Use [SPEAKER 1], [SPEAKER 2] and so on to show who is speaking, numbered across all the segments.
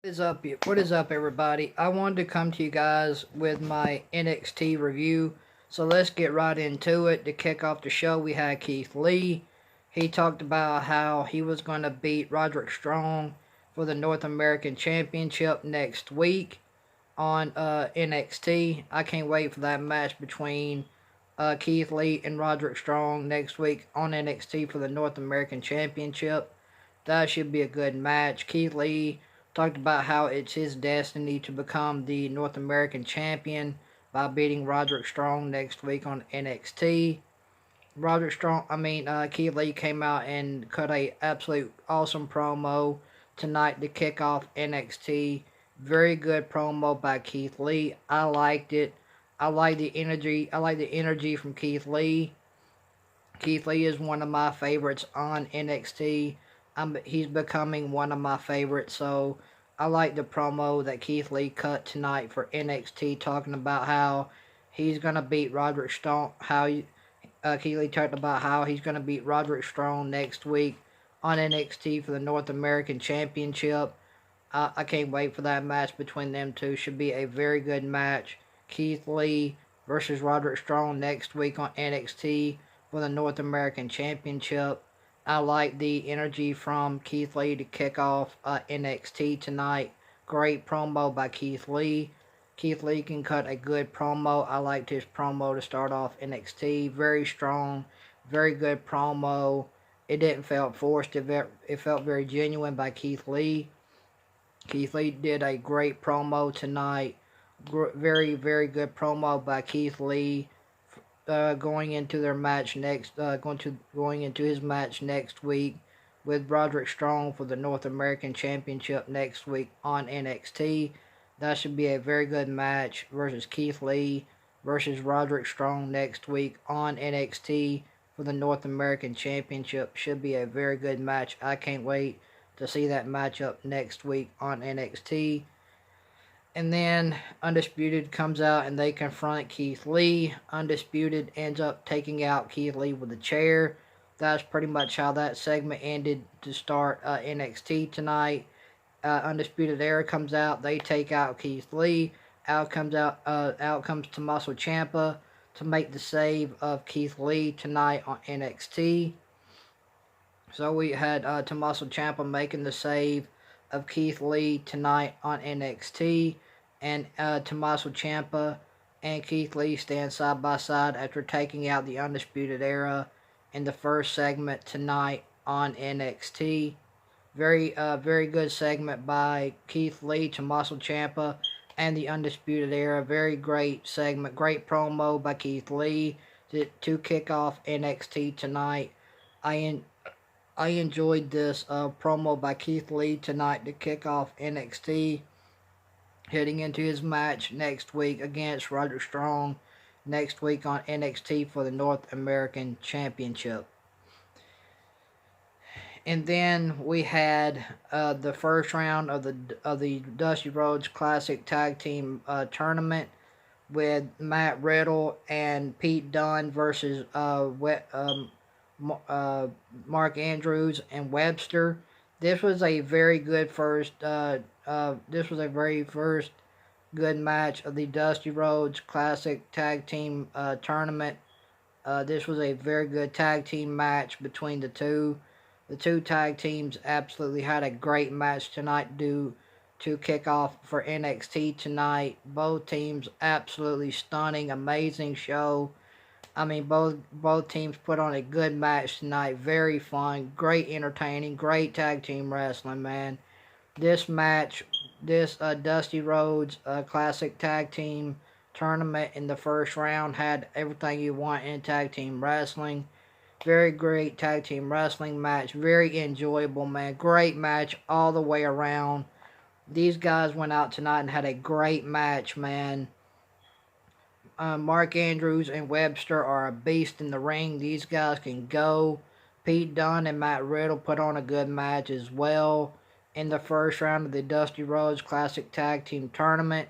[SPEAKER 1] What is up, everybody? I wanted to come to you guys with my NXT review. So let's get right into it. To kick off the show, we had Keith Lee. He talked about how he was going to beat Roderick Strong for the North American Championship next week on NXT. I can't wait for that match between Keith Lee and Roderick Strong next week on NXT for the North American Championship. That should be a good match. Keith Lee talked about how it's his destiny to become the North American champion by beating Roderick Strong next week on NXT. Keith Lee came out and cut a absolute awesome promo tonight to kick off NXT. Very good promo by Keith Lee. I liked it. I like the energy. I like the energy from Keith Lee. Keith Lee is one of my favorites on NXT. He's becoming one of my favorites. So I like the promo that Keith Lee cut tonight for NXT, talking about how he's gonna beat Roderick Strong. Keith Lee talked about how he's gonna beat Roderick Strong next week on NXT for the North American Championship. I can't wait for that match between them two. Should be a very good match. Keith Lee versus Roderick Strong next week on NXT for the North American Championship. I like the energy from Keith Lee to kick off NXT tonight. Great promo by Keith Lee. Keith Lee can cut a good promo. I liked his promo to start off NXT. Very strong, very good promo. It didn't feel forced. It felt very genuine by Keith Lee. Keith Lee did a great promo tonight. Very, very good promo by Keith Lee. Going into their match next, going into his match next week with Roderick Strong for the North American Championship next week on NXT. That should be a very good match versus Keith Lee versus Roderick Strong next week on NXT for the North American Championship. Should be a very good match. I can't wait to see that matchup next week on NXT. And then Undisputed comes out and they confront Keith Lee. Undisputed ends up taking out Keith Lee with a chair. That's pretty much how that segment ended to start NXT tonight. Undisputed Era comes out. They take out Keith Lee. Out comes Tommaso Ciampa to make the save of Keith Lee tonight on NXT. So we had Tommaso Ciampa making the save of Keith Lee tonight on NXT, and Tommaso Ciampa and Keith Lee stand side by side after taking out the Undisputed Era in the first segment tonight on NXT. Very good segment by Keith Lee, Tommaso Ciampa, and the Undisputed Era. Very great segment, great promo by Keith Lee to kick off NXT tonight. I I enjoyed this promo by Keith Lee tonight to kick off NXT, heading into his match next week against Roderick Strong next week on NXT for the North American Championship. And then we had the first round of the Dusty Rhodes Classic Tag Team Tournament with Matt Riddle and Pete Dunne versus Mark Andrews and Webster. This was a very good this was a very first good match of the Dusty Rhodes Classic Tag Team Tournament. This was a very good tag team match between the two. The two tag teams absolutely had a great match tonight to kick off for NXT tonight. Both teams absolutely stunning, amazing show. I mean, both teams put on a good match tonight. Very fun, great entertaining, great tag team wrestling, man. This match, this Dusty Rhodes Classic Tag Team Tournament in the first round had everything you want in tag team wrestling. Very great tag team wrestling match. Very enjoyable, man. Great match all the way around. These guys went out tonight and had a great match, man. Mark Andrews and Webster are a beast in the ring. These guys can go. Pete Dunne and Matt Riddle put on a good match as well in the first round of the Dusty Rhodes Classic Tag Team Tournament.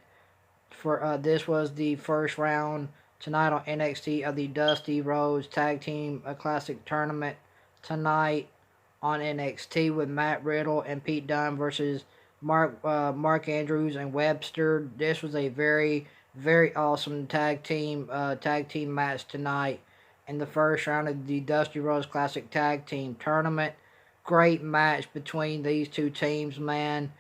[SPEAKER 1] This was the first round tonight on NXT of the Dusty Rhodes Tag Team Classic Tournament tonight on NXT with Matt Riddle and Pete Dunne versus Mark Andrews and Webster. This was a very awesome tag team match tonight in the first round of the Dusty Rhodes Classic Tag Team Tournament. Great match between these two teams, man.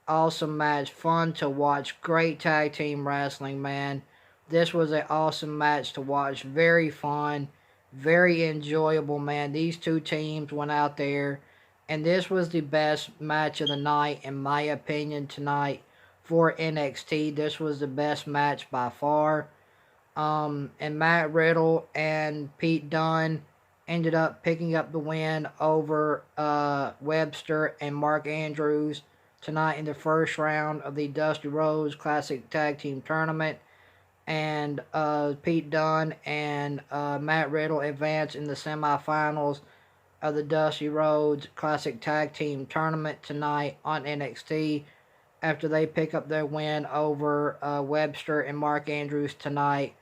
[SPEAKER 1] Awesome match, fun to watch, great tag team wrestling, man. This was an awesome match to watch, very fun, very enjoyable, man. These two teams went out there, and this was the best match of the night, in my opinion, tonight for NXT. This was the best match by far. And Matt Riddle and Pete Dunne ended up picking up the win over Webster and Mark Andrews tonight in the first round of the Dusty Rhodes Classic Tag Team Tournament. And Pete Dunne and Matt Riddle advanced in the semifinals of the Dusty Rhodes Classic Tag Team Tournament tonight on NXT after they pick up their win over Webster and Mark Andrews tonight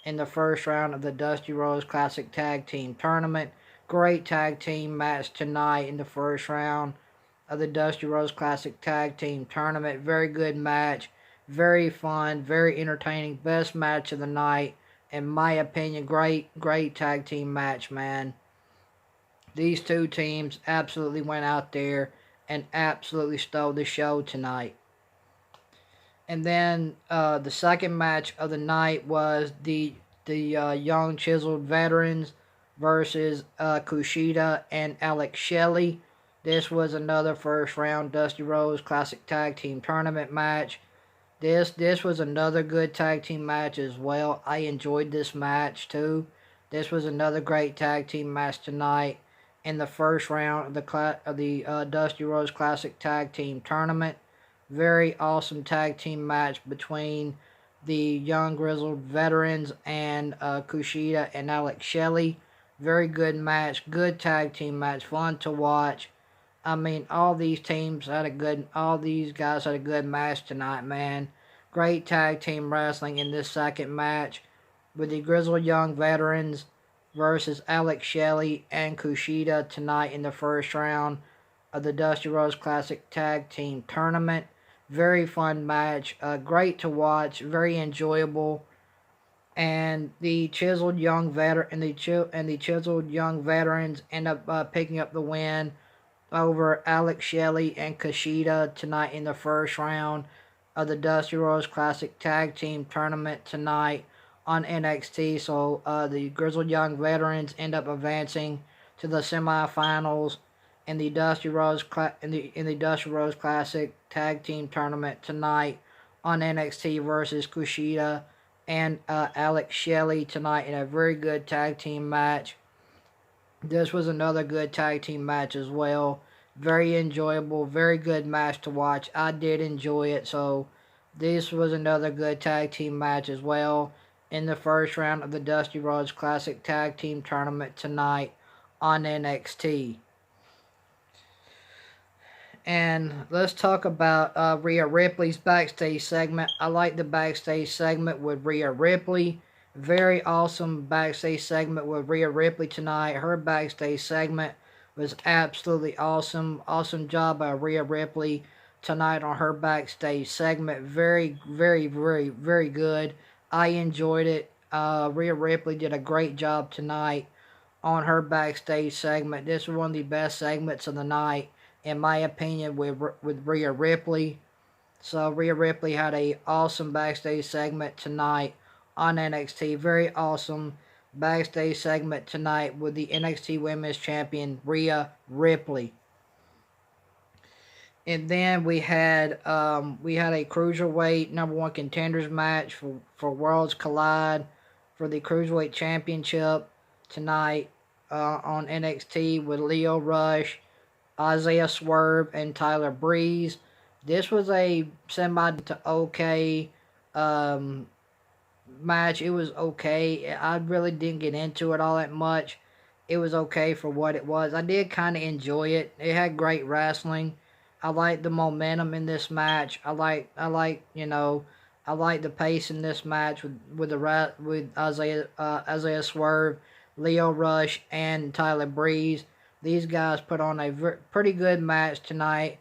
[SPEAKER 1] in the first round of the Dusty Rhodes Classic Tag Team Tournament. Great tag team match tonight in the first round of the Dusty Rhodes Classic Tag Team Tournament. Very good match. Very fun. Very entertaining. Best match of the night. In my opinion, great tag team match, man. These two teams absolutely went out there and absolutely stole the show tonight. And then the second match of the night was the young chiseled veterans versus Kushida and Alex Shelley. This was another first round Dusty Rhodes Classic Tag Team Tournament match. This was another good tag team match as well. I enjoyed this match too. This was another great tag team match tonight in the first round of the Dusty Rhodes Classic Tag Team Tournament. Very awesome tag team match between the young grizzled veterans and Kushida and Alex Shelley. Very good match, good tag team match, fun to watch. I mean, all these guys had a good match tonight, man. Great tag team wrestling in this second match with the grizzled young veterans versus Alex Shelley and Kushida tonight in the first round of the Dusty Rhodes Classic Tag Team Tournament. Very fun match, great to watch, very enjoyable. And the chiseled young chiseled young veterans end up picking up the win over Alex Shelley and Kushida tonight in the first round of the Dusty Rhodes Classic Tag Team Tournament tonight on NXT. So the grizzled young veterans end up advancing to the semifinals in the Dusty Rhodes Classic Tag Team Tournament tonight on NXT versus Kushida and Alex Shelley tonight in a very good tag team match. This was another good tag team match as well. Very enjoyable, very good match to watch. I did enjoy it, so this was another good tag team match as well in the first round of the Dusty Rhodes Classic Tag Team Tournament tonight on NXT. And let's talk about Rhea Ripley's backstage segment. I like the backstage segment with Rhea Ripley. Very awesome backstage segment with Rhea Ripley tonight. Her backstage segment was absolutely awesome. Awesome job by Rhea Ripley tonight on her backstage segment. Very good. I enjoyed it. Rhea Ripley did a great job tonight on her backstage segment. This was one of the best segments of the night, in my opinion, with Rhea Ripley. So Rhea Ripley had a awesome backstage segment tonight on NXT. Very awesome backstage segment tonight with the NXT Women's Champion Rhea Ripley. And then we had a cruiserweight number one contenders match for Worlds Collide for the Cruiserweight Championship tonight on NXT with Lio Rush, Isaiah Swerve, and Tyler Breeze. This was a semi to okay match. It was okay. I really didn't get into it all that much. It was okay for what it was. I did kind of enjoy it. It had great wrestling. I like the momentum in this match. I like the pace in this match with Isaiah Swerve, Lio Rush, and Tyler Breeze. These guys put on a pretty good match tonight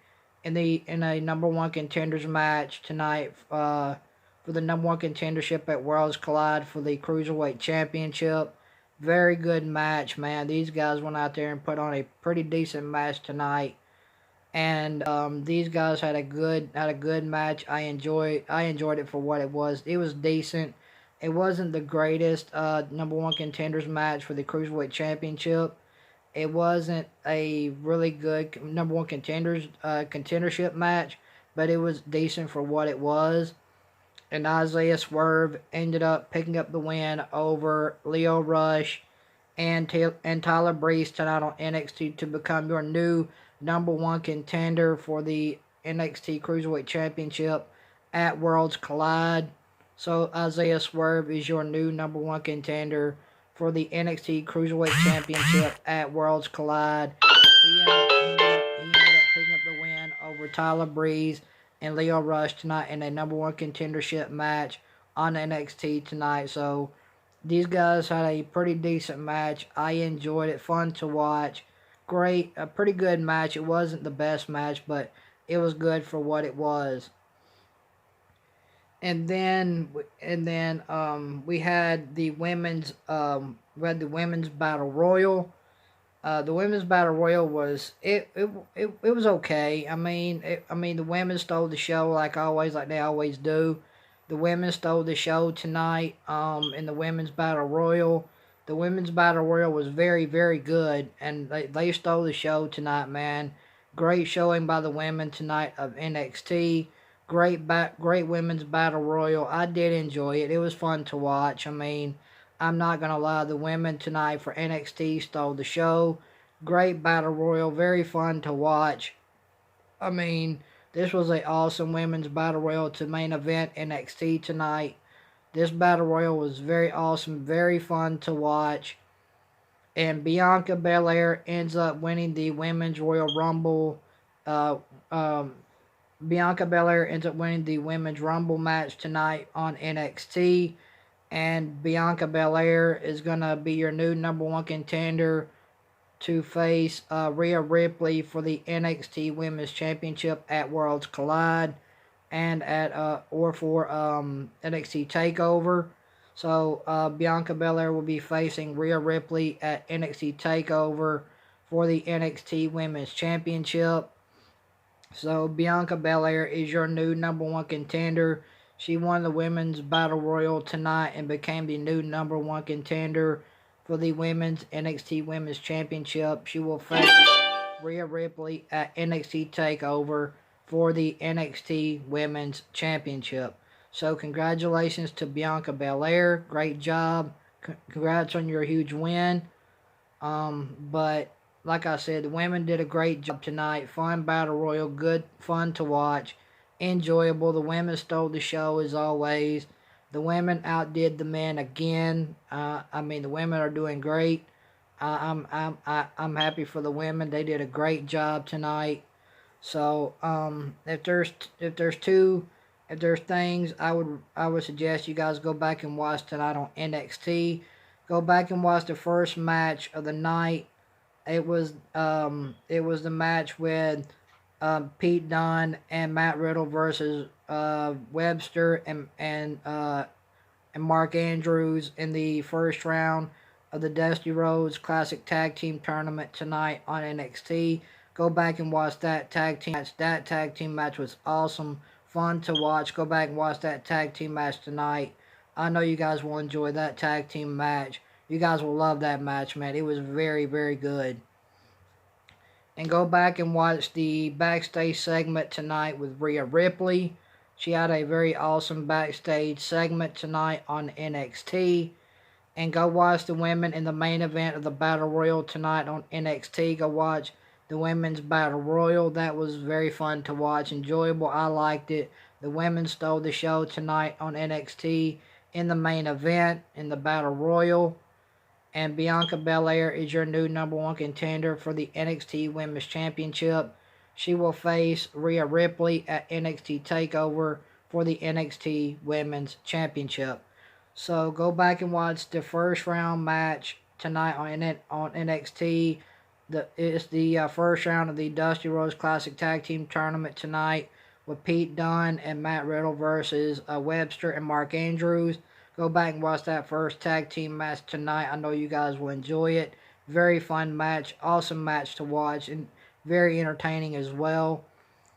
[SPEAKER 1] in a number one contenders match tonight for the number one contendership at Worlds Collide for the Cruiserweight Championship. Very good match, man. These guys went out there and put on a pretty decent match tonight, and these guys had a good match. I enjoyed it for what it was. It was decent. It wasn't the greatest number one contenders match for the Cruiserweight Championship. It wasn't a really good number one contendership match, but it was decent for what it was. And Isaiah Swerve ended up picking up the win over Leo Rush and Tyler Breeze tonight on NXT to become your new number one contender for the NXT Cruiserweight Championship at Worlds Collide. So Isaiah Swerve is your new number one contender for the NXT Cruiserweight Championship at Worlds Collide. He ended up picking up the win over Tyler Breeze and Leo Rush tonight in a number one contendership match on NXT tonight. So these guys had a pretty decent match. I enjoyed it. Fun to watch. Great. A pretty good match. It wasn't the best match, but it was good for what it was. And then we had the women's battle royal. The women's battle royal was it was okay. I mean the women stole the show like always, like they always do. The women stole the show tonight. In the women's battle royal, the women's battle royal was very good, and they stole the show tonight, man. Great showing by the women tonight of NXT. Great women's battle royal. I did enjoy it. It was fun to watch. I mean, I'm not gonna lie, the women tonight for NXT stole the show. Great battle royal, very fun to watch. I mean, this was a awesome women's battle royal to main event NXT tonight. This battle royal was very awesome, very fun to watch. And Bianca Belair ends up winning the women's Royal Rumble. Uh, um, Bianca Belair ends up winning the women's Rumble match tonight on NXT. And Bianca Belair is going to be your new number one contender to face Rhea Ripley for the NXT Women's Championship at Worlds Collide and at or for NXT Takeover. So Bianca Belair will be facing Rhea Ripley at NXT Takeover for the NXT Women's Championship. So Bianca Belair is your new number one contender. She won the Women's Battle Royal tonight and became the new number one contender for the Women's NXT Women's Championship. She will face Rhea Ripley at NXT TakeOver for the NXT Women's Championship. So congratulations to Bianca Belair. Great job. Congrats on your huge win. But like I said, the women did a great job tonight. Fun battle royal, good, fun to watch, enjoyable. The women stole the show as always. The women outdid the men again. I mean, the women are doing great. I'm happy for the women. They did a great job tonight. So if there's things I would suggest you guys go back and watch tonight on NXT. Go back and watch the first match of the night. It was the match with Pete Dunne and Matt Riddle versus Webster and Mark Andrews in the first round of the Dusty Rhodes Classic Tag Team Tournament tonight on NXT. Go back and watch that tag team match. That tag team match was awesome, fun to watch. Go back and watch that tag team match tonight. I know you guys will enjoy that tag team match. You guys will love that match, man. It was very good. And go back and watch the backstage segment tonight with Rhea Ripley. She had a very awesome backstage segment tonight on NXT. And go watch the women in the main event of the Battle Royal tonight on NXT. Go watch the Women's Battle Royal. That was very fun to watch. Enjoyable. I liked it. The women stole the show tonight on NXT in the main event in the Battle Royal. And Bianca Belair is your new number one contender for the NXT Women's Championship. She will face Rhea Ripley at NXT TakeOver for the NXT Women's Championship. So go back and watch the first round match tonight on NXT. It's the first round of the Dusty Rhodes Classic Tag Team Tournament tonight with Pete Dunne and Matt Riddle versus Webster and Mark Andrews. Go back and watch that first tag team match tonight. I know you guys will enjoy it. Very fun match, awesome match to watch, and very entertaining as well.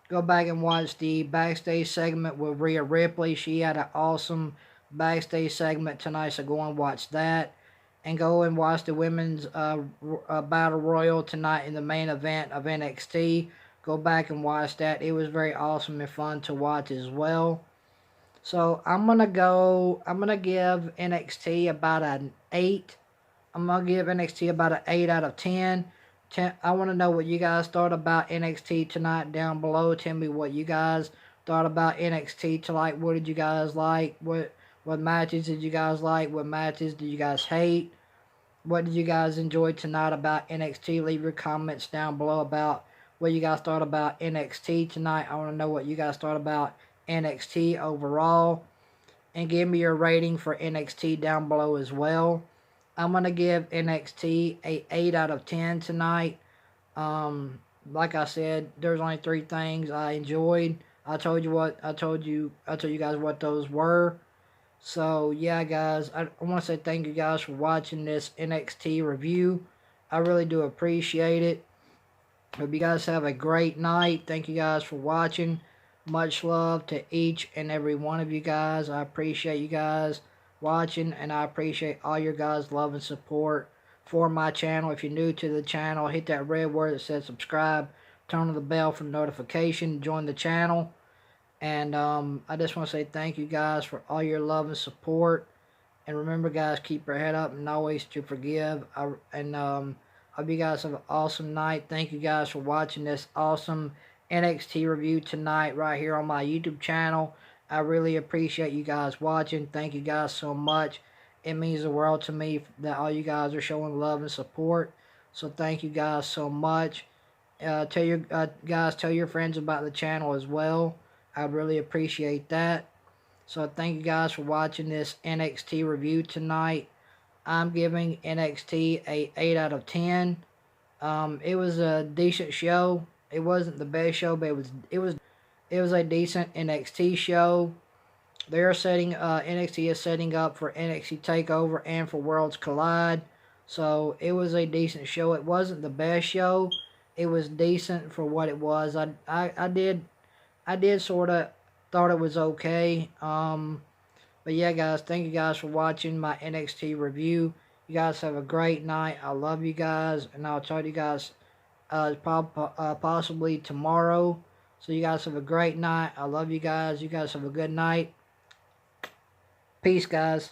[SPEAKER 1] Go back and watch the backstage segment with Rhea Ripley. She had an awesome backstage segment tonight, so go and watch that. And go and watch the women's battle royal tonight in the main event of NXT. Go back and watch that. It was very awesome and fun to watch as well. So I'm gonna give NXT about an 8. I'm gonna give NXT about an 8 out of 10. I want to know what you guys thought about NXT tonight down below. Tell me what you guys thought about NXT tonight. What did you guys like? What matches did you guys like? What matches did you guys hate? What did you guys enjoy tonight about NXT? Leave your comments down below about what you guys thought about NXT tonight. I want to know what you guys thought about NXT overall. And give me your rating for NXT down below as well. I'm going to give NXT a 8 out of 10 tonight. Like I said, there's only 3 things I enjoyed. I told you guys what those were. So yeah, guys, I want to say thank you guys for watching this NXT review. I really do appreciate it. Hope you guys have a great night. Thank you guys for watching. Much love to each and every one of you guys. I appreciate you guys watching, and I appreciate all your guys' love and support for my channel. If you're new to the channel, hit that red word that says subscribe. Turn on the bell for notification. Join the channel. And I just want to say thank you guys for all your love and support. And remember, guys, keep your head up and always to forgive. Hope you guys have an awesome night. Thank you guys for watching this awesome NXT review tonight right here on my YouTube channel. I really appreciate you guys watching. Thank you guys so much. It means the world to me that all you guys are showing love and support. So thank you guys so much. Tell your friends about the channel as well. I'd really appreciate that. So thank you guys for watching this NXT review tonight. I'm giving NXT a 8 out of 10. It was a decent show. It wasn't the best show, but it was a decent NXT show. They're setting NXT is setting up for NXT Takeover and for Worlds Collide. So it was a decent show. It wasn't the best show. It was decent for what it was. I did sort of thought it was okay. But yeah, guys, thank you guys for watching my NXT review. You guys have a great night. I love you guys, and I'll talk to you guys possibly tomorrow. So you guys have a great night. I love you guys. You guys have a good night. Peace, guys.